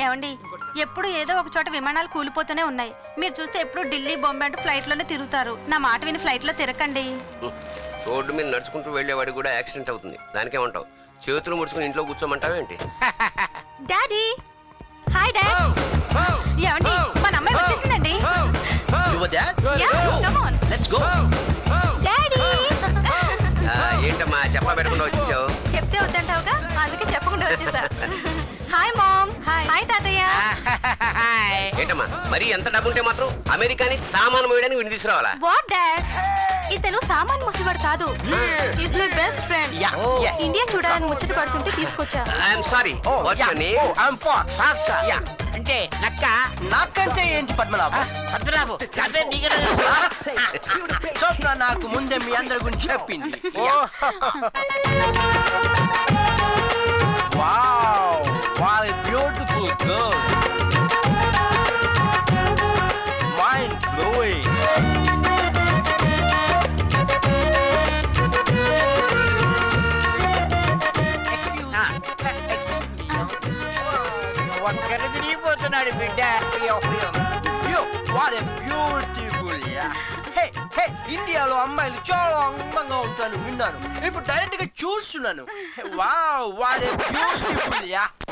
ఏమండి ఎప్పుడు ఏదో ఒక చోట విమానాలు కూలిపోతూనే ఉన్నాయి. మీరు చూస్తే ఎప్పుడు ఢిల్లీ బొంబే అంటూ ఫ్లైట్ లోనే తిరుగుతారు. నా మాట విని ఫ్లైట్ లో తిరగండి. రోడ్డు మీద నడుచుకుంటూ వెళ్లేవాడి కూడా యాక్సిడెంట్ అవుతుంది. దానికేమంటావు? చేతులు ముడుచుకుని ఇంట్లో కూర్చోమంటావేంటి? Daddy hi dad. ఏమండి మన అమ్మాయి వచ్చేసిందండి. డాడీ ఏంటమ్మా చెప్పా పెట్టకుండా వచ్చేసావు? చెప్తే వద్దంటావుగా, అందుకే చెప్పకుండా వచ్చేసా. Hi ma'am. హాయ్ తాతయ్య. ఏంటమ్మా మరి ఎంత డబ్బు ఉంటే మాత్రం అమెరికా నుంచి సామాను మోయడానికి విని తీసుకురావాలా? వాట్ డాడ్, ఇతను సామాన్ మోసేవాడు కాదు. Is my best friend. India చూడాలని ముచ్చట పడుతుంటే తీసుకొచ్చా. I'm sorry. What's your name? అంటే నక్క. నాకంటే ఏంటి పద్మనాభం? పద్మనాభం స్వప్న నాకు ముందే మీ అందరి గురించి చెప్పింది. Wow, what a beautiful girl. Mind blowing. ఒక్కడ తిరిగిపోతున్నాడు బిడ్డ. What a beautiful, yeah. Hey, hey, ఇండియాలో అమ్మాయిలు చాలా అందంగా ఉంటాను విన్నాను. ఇప్పుడు డైరెక్ట్ గా చూస్తున్నాను. Wow, what a beautiful, yeah.